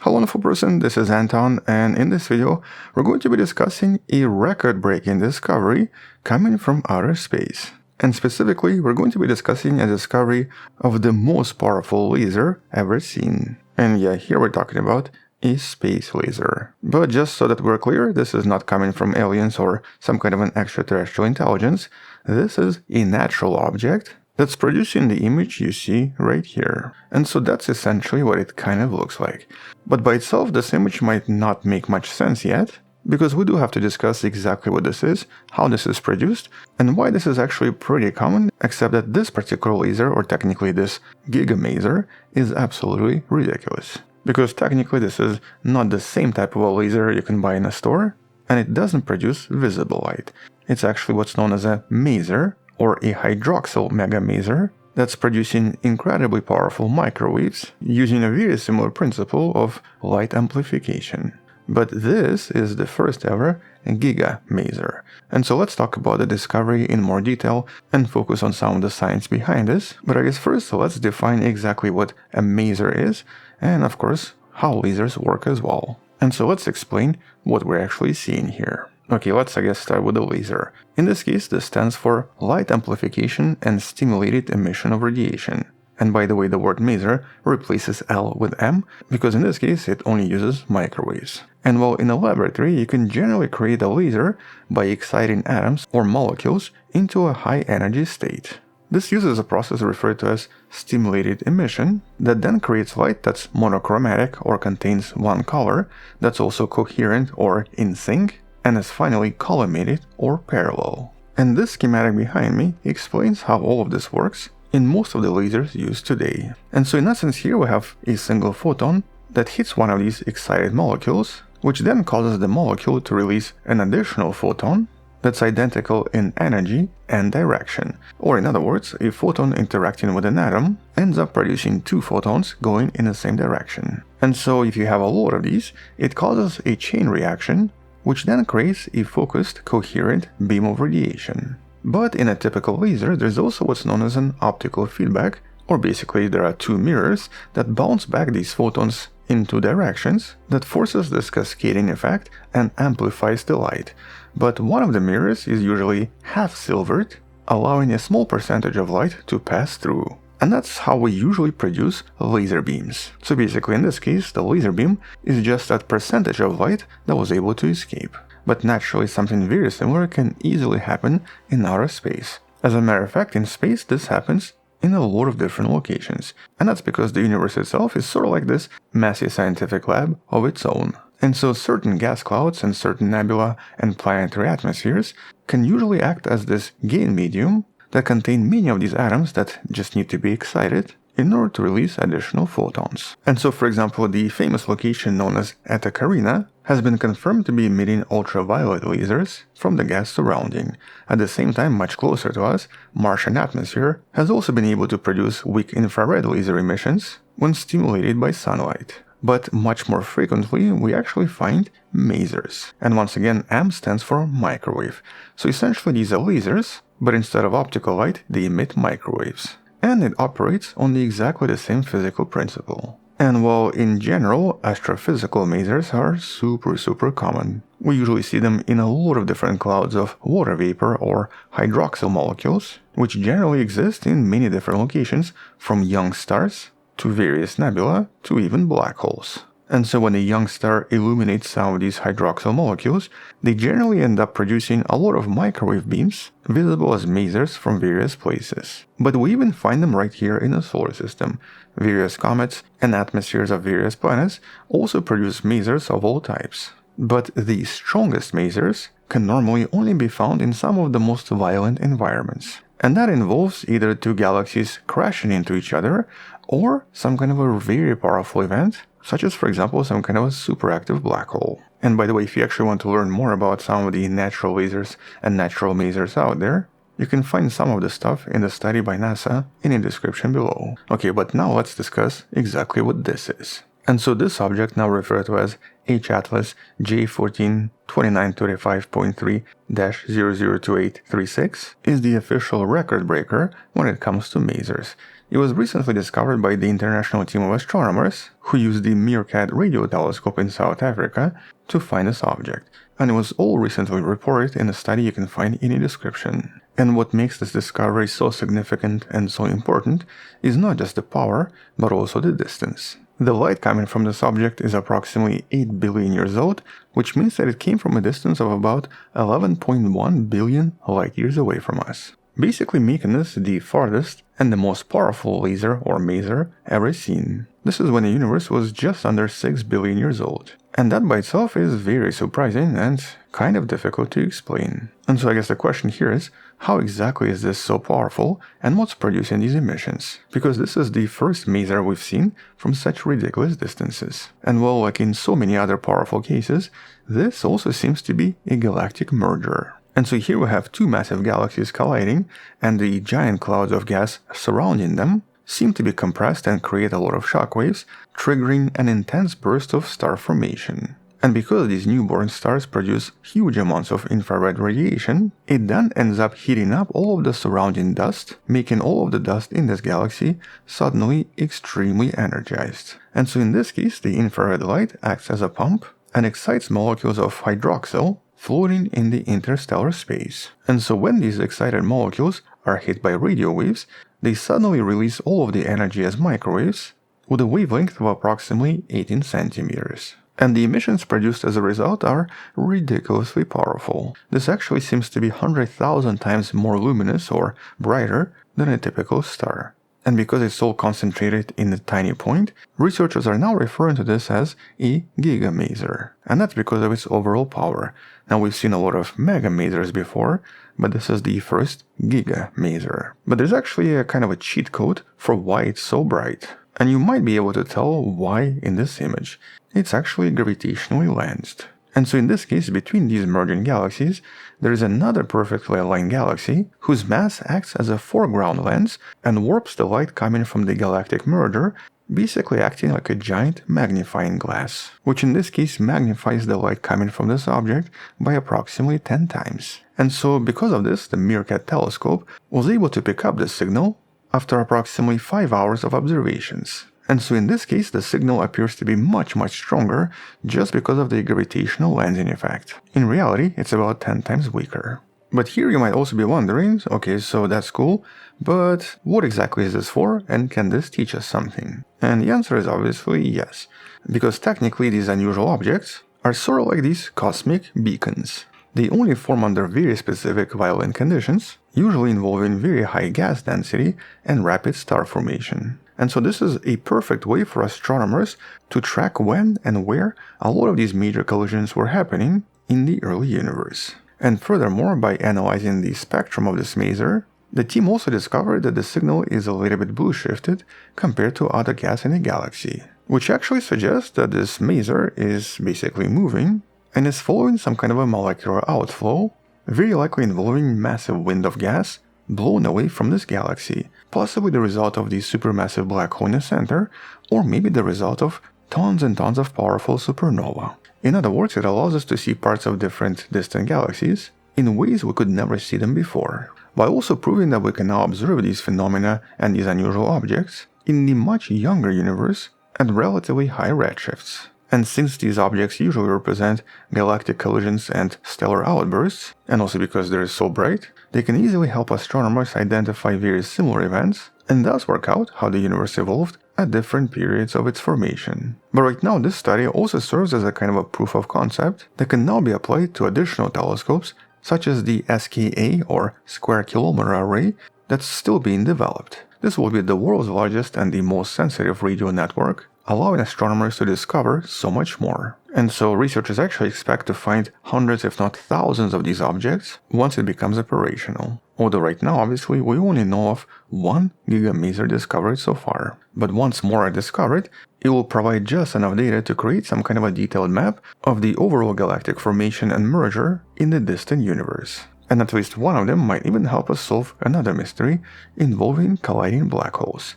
Hello wonderful person, this is Anton, and in this video we're going to be discussing a record-breaking discovery coming from outer space. And specifically, we're going to be discussing a discovery of the most powerful laser ever seen. And yeah, here we're talking about a space laser. But just so that we're clear, this is not coming from aliens or some kind of an extraterrestrial intelligence. This is a natural object that's producing the image you see right here. And so that's essentially what it kind of looks like. But by itself, this image might not make much sense yet, because we do have to discuss exactly what this is, how this is produced, and why this is actually pretty common, except that this particular laser, or technically this gigamaser, is absolutely ridiculous. Because technically this is not the same type of a laser you can buy in a store, and it doesn't produce visible light. It's actually what's known as a maser, or a hydroxyl megamaser, that's producing incredibly powerful microwaves using a very similar principle of light amplification. But this is the first ever gigamaser. And so let's talk about the discovery in more detail and focus on some of the science behind this. But I guess first let's define exactly what a maser is, and of course how lasers work as well. And so let's explain what we're actually seeing here. Okay, let's start with the laser. In this case, this stands for light amplification and stimulated emission of radiation. And by the way, the word maser replaces L with M, because in this case it only uses microwaves. And while in a laboratory, you can generally create a laser by exciting atoms or molecules into a high energy state. This uses a process referred to as stimulated emission that then creates light that's monochromatic or contains one color, that's also coherent or in sync, and is finally collimated or parallel. And this schematic behind me explains how all of this works in most of the lasers used today. And so in essence here we have a single photon that hits one of these excited molecules, which then causes the molecule to release an additional photon that's identical in energy and direction. Or in other words, a photon interacting with an atom ends up producing two photons going in the same direction. And so if you have a lot of these, it causes a chain reaction, which then creates a focused, coherent beam of radiation. But in a typical laser, there's also what's known as an optical feedback, or basically there are two mirrors that bounce back these photons in two directions that forces this cascading effect and amplifies the light. But one of the mirrors is usually half silvered, allowing a small percentage of light to pass through. And that's how we usually produce laser beams. So basically in this case, the laser beam is just that percentage of light that was able to escape. But naturally something very similar can easily happen in outer space. As a matter of fact, in space this happens in a lot of different locations. And that's because the universe itself is sort of like this massive scientific lab of its own. And so certain gas clouds and certain nebula and planetary atmospheres can usually act as this gain medium that contain many of these atoms that just need to be excited in order to release additional photons. And so for example, the famous location known as Eta Carina has been confirmed to be emitting ultraviolet lasers from the gas surrounding. At the same time, much closer to us, Martian atmosphere has also been able to produce weak infrared laser emissions when stimulated by sunlight. But much more frequently, we actually find masers. And once again, M stands for microwave. So essentially these are lasers, but instead of optical light, they emit microwaves. And it operates on exactly the same physical principle. And while in general, astrophysical masers are super common, we usually see them in a lot of different clouds of water vapor or hydroxyl molecules, which generally exist in many different locations, from young stars to various nebula to even black holes. And so when a young star illuminates some of these hydroxyl molecules, they generally end up producing a lot of microwave beams, visible as masers from various places. But we even find them right here in the solar system. Various comets and atmospheres of various planets also produce masers of all types. But the strongest masers can normally only be found in some of the most violent environments. And that involves either two galaxies crashing into each other, or some kind of a very powerful event, such as for example some kind of a superactive black hole. And by the way, if you actually want to learn more about some of the natural lasers and natural masers out there, you can find some of the stuff in the study by NASA in the description below. Okay, but now let's discuss exactly what this is. And so this object, now referred to as H-Atlas J142935.3-002836, is the official record breaker when it comes to masers. It was recently discovered by the international team of astronomers who used the Meerkat radio telescope in South Africa to find this object, and it was all recently reported in a study you can find in the description. And what makes this discovery so significant and so important is not just the power, but also the distance. The light coming from this object is approximately 8 billion years old, which means that it came from a distance of about 11.1 billion light years away from us, basically making this the farthest and the most powerful laser or maser ever seen. This is when the universe was just under 6 billion years old. And that by itself is very surprising and kind of difficult to explain. And so I guess the question here is, how exactly is this so powerful and what's producing these emissions? Because this is the first maser we've seen from such ridiculous distances. And well, like in so many other powerful cases, this also seems to be a galactic merger. And so here we have two massive galaxies colliding, and the giant clouds of gas surrounding them seem to be compressed and create a lot of shockwaves, triggering an intense burst of star formation. And because these newborn stars produce huge amounts of infrared radiation, it then ends up heating up all of the surrounding dust, making all of the dust in this galaxy suddenly extremely energized. And so in this case, the infrared light acts as a pump and excites molecules of hydroxyl floating in the interstellar space. And so when these excited molecules are hit by radio waves, they suddenly release all of the energy as microwaves with a wavelength of approximately 18 centimeters. And the emissions produced as a result are ridiculously powerful. This actually seems to be 100,000 times more luminous or brighter than a typical star. And because it's all concentrated in a tiny point, researchers are now referring to this as a gigamaser. And that's because of its overall power. Now we've seen a lot of megamasers before, but this is the first gigamaser. But there's actually a kind of a cheat code for why it's so bright. And you might be able to tell why in this image. It's actually gravitationally lensed. And so in this case, between these merging galaxies, there is another perfectly aligned galaxy whose mass acts as a foreground lens and warps the light coming from the galactic merger, basically acting like a giant magnifying glass, which in this case magnifies the light coming from this object by approximately 10 times. And so because of this, the Meerkat telescope was able to pick up the signal after approximately 5 hours of observations. And so in this case, the signal appears to be much stronger just because of the gravitational lensing effect. In reality, it's about 10 times weaker. But here you might also be wondering, okay, so that's cool, but what exactly is this for, and can this teach us something? And the answer is obviously yes, because technically these unusual objects are sort of like these cosmic beacons. They only form under very specific violent conditions, usually involving very high gas density and rapid star formation. And so this is a perfect way for astronomers to track when and where a lot of these major collisions were happening in the early universe. And furthermore, by analyzing the spectrum of this maser, the team also discovered that the signal is a little bit blue shifted compared to other gas in the galaxy, which actually suggests that this maser is basically moving and is following some kind of a molecular outflow, very likely involving massive wind of gas blown away from this galaxy, possibly the result of the supermassive black hole in the center, or maybe the result of tons and tons of powerful supernova. In other words, it allows us to see parts of different distant galaxies in ways we could never see them before, by also proving that we can now observe these phenomena and these unusual objects in the much younger universe at relatively high redshifts. And since these objects usually represent galactic collisions and stellar outbursts, and also because they're so bright, they can easily help astronomers identify very similar events and thus work out how the universe evolved at different periods of its formation. But right now, this study also serves as a kind of a proof of concept that can now be applied to additional telescopes such as the SKA or Square Kilometer Array that's still being developed. This will be the world's largest and the most sensitive radio network, allowing astronomers to discover so much more. And so researchers actually expect to find hundreds if not thousands of these objects once it becomes operational. Although right now obviously we only know of one gigamaser discovered so far. But once more are discovered, it will provide just enough data to create some kind of a detailed map of the overall galactic formation and merger in the distant universe. And at least one of them might even help us solve another mystery involving colliding black holes,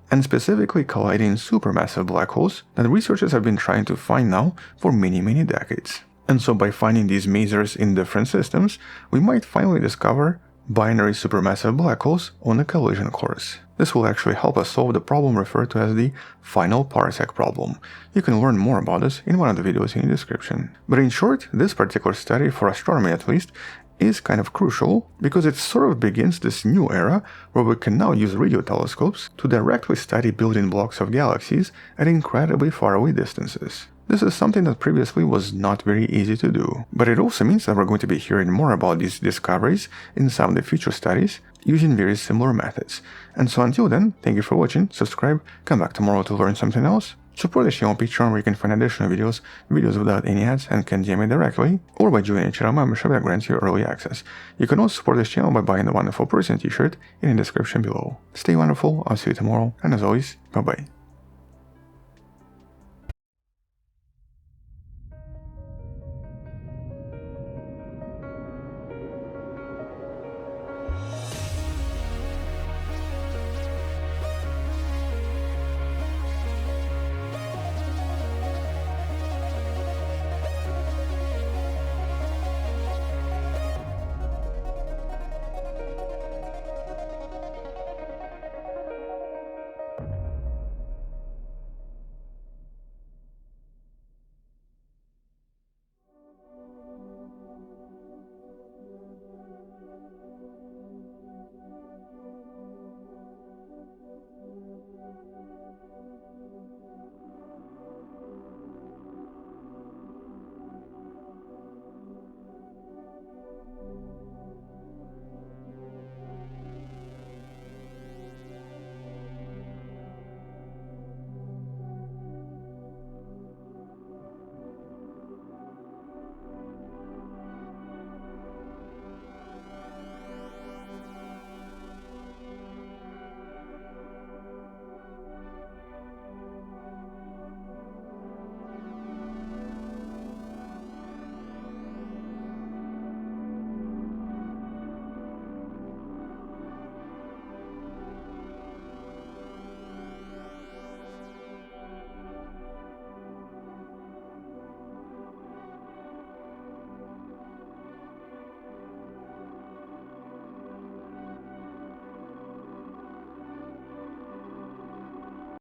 and specifically colliding supermassive black holes that researchers have been trying to find now for many decades. And so by finding these masers in different systems, we might finally discover binary supermassive black holes on a collision course. This will actually help us solve the problem referred to as the final parsec problem. You can learn more about this in one of the videos in the description. But in short, this particular study, for astronomy at least, is kind of crucial because it sort of begins this new era where we can now use radio telescopes to directly study building blocks of galaxies at incredibly faraway distances. This is something that previously was not very easy to do, but it also means that we're going to be hearing more about these discoveries in some of the future studies using very similar methods. And so until then, thank you for watching, subscribe, come back tomorrow to learn something else, support the channel on Patreon where you can find additional videos without any ads and can DM me directly, or by joining a channel membership that grants you early access. You can also support this channel by buying the Wonderful Person t-shirt in the description below. Stay wonderful, I'll see you tomorrow, and as always, bye bye.